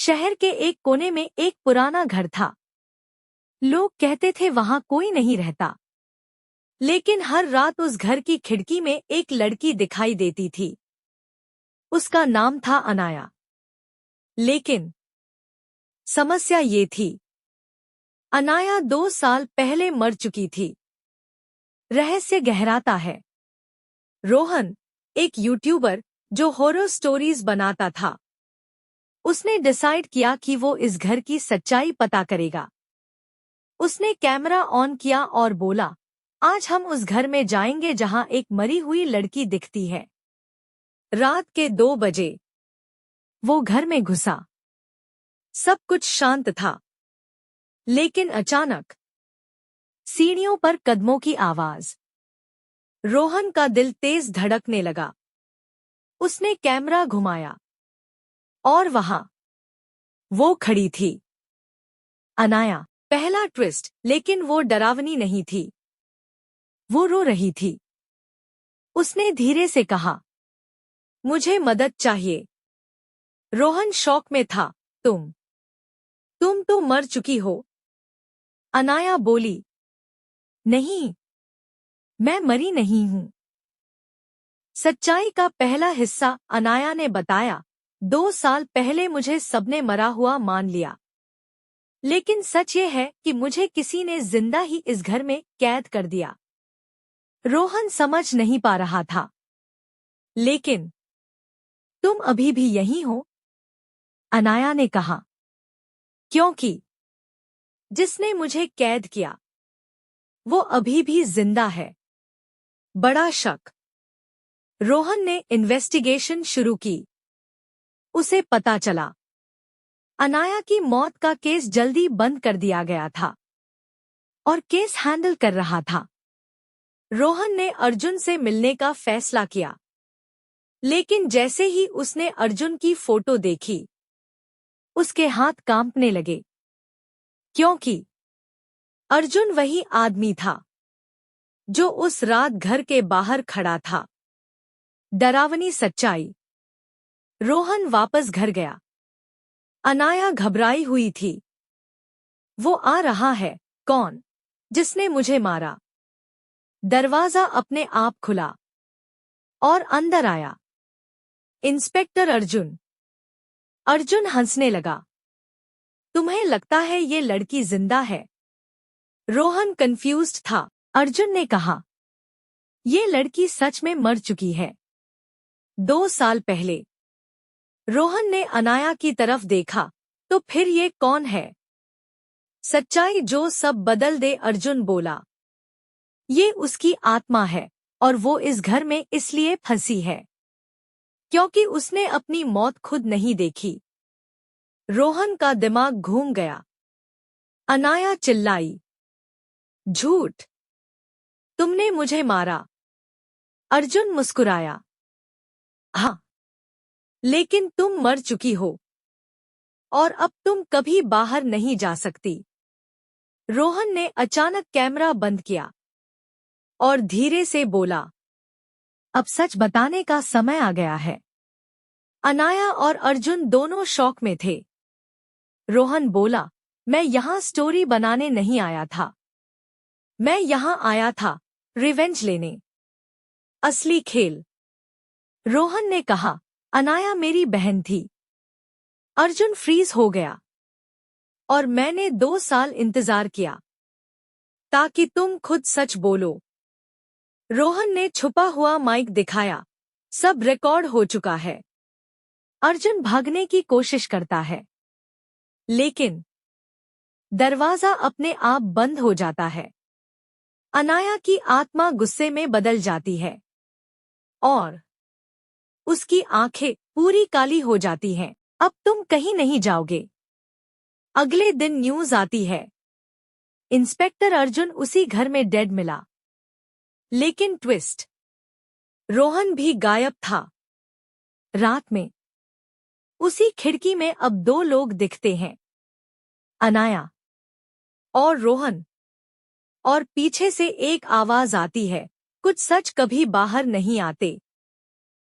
शहर के एक कोने में एक पुराना घर था। लोग कहते थे वहां कोई नहीं रहता, लेकिन हर रात उस घर की खिड़की में एक लड़की दिखाई देती थी। उसका नाम था अनाया। लेकिन समस्या ये थी, अनाया 2 साल पहले मर चुकी थी। रहस्य गहराता है। रोहन, एक यूट्यूबर जो हॉरर स्टोरीज बनाता था, उसने डिसाइड किया कि वो इस घर की सच्चाई पता करेगा। उसने कैमरा ऑन किया और बोला, आज हम उस घर में जाएंगे जहां एक मरी हुई लड़की दिखती है। रात के 2 बजे वो घर में घुसा। सब कुछ शांत था, लेकिन अचानक सीढ़ियों पर कदमों की आवाज। रोहन का दिल तेज धड़कने लगा। उसने कैमरा घुमाया और वहां वो खड़ी थी, अनाया। पहला ट्विस्ट, लेकिन वो डरावनी नहीं थी, वो रो रही थी। उसने धीरे से कहा, मुझे मदद चाहिए। रोहन शॉक में था। तुम तो मर चुकी हो। अनाया बोली, नहीं, मैं मरी नहीं हूं। सच्चाई का पहला हिस्सा अनाया ने बताया, 2 साल पहले मुझे सबने मरा हुआ मान लिया, लेकिन सच ये है कि मुझे किसी ने जिंदा ही इस घर में कैद कर दिया। रोहन समझ नहीं पा रहा था। लेकिन तुम अभी भी यहीं हो, अनाया ने कहा, क्योंकि जिसने मुझे कैद किया वो अभी भी जिंदा है। बड़ा शक। रोहन ने इन्वेस्टिगेशन शुरू की। उसे पता चला, अनाया की मौत का केस जल्दी बंद कर दिया गया था और केस हैंडल कर रहा था। रोहन ने अर्जुन से मिलने का फैसला किया, लेकिन जैसे ही उसने अर्जुन की फोटो देखी, उसके हाथ कांपने लगे, क्योंकि अर्जुन वही आदमी था जो उस रात घर के बाहर खड़ा था। डरावनी सच्चाई। रोहन वापस घर गया। अनाया घबराई हुई थी। वो आ रहा है। कौन? जिसने मुझे मारा? दरवाजा अपने आप खुला और अंदर आया इंस्पेक्टर अर्जुन। अर्जुन हंसने लगा। तुम्हें लगता है ये लड़की जिंदा है? रोहन कंफ्यूज्ड था। अर्जुन ने कहा, ये लड़की सच में मर चुकी है, 2 साल पहले। रोहन ने अनाया की तरफ देखा, तो फिर ये कौन है? सच्चाई जो सब बदल दे, अर्जुन बोला। ये उसकी आत्मा है और वो इस घर में इसलिए फंसी है क्योंकि उसने अपनी मौत खुद नहीं देखी। रोहन का दिमाग घूम गया। अनाया चिल्लाई, झूठ, तुमने मुझे मारा। अर्जुन मुस्कुराया, हाँ, लेकिन तुम मर चुकी हो और अब तुम कभी बाहर नहीं जा सकती। रोहन ने अचानक कैमरा बंद किया और धीरे से बोला, अब सच बताने का समय आ गया है। अनाया और अर्जुन दोनों शॉक में थे। रोहन बोला, मैं यहाँ स्टोरी बनाने नहीं आया था, मैं यहाँ आया था रिवेंज लेने। असली खेल। रोहन ने कहा, अनाया मेरी बहन थी। अर्जुन फ्रीज हो गया। और मैंने 2 साल इंतजार किया ताकि तुम खुद सच बोलो। रोहन ने छुपा हुआ माइक दिखाया। सब रिकॉर्ड हो चुका है। अर्जुन भागने की कोशिश करता है, लेकिन दरवाजा अपने आप बंद हो जाता है। अनाया की आत्मा गुस्से में बदल जाती है और उसकी आंखें पूरी काली हो जाती हैं। अब तुम कहीं नहीं जाओगे। अगले दिन न्यूज आती है, इंस्पेक्टर अर्जुन उसी घर में डेड मिला। लेकिन ट्विस्ट, रोहन भी गायब था। रात में उसी खिड़की में अब 2 लोग दिखते हैं, अनाया और रोहन। और पीछे से एक आवाज आती है, कुछ सच कभी बाहर नहीं आते।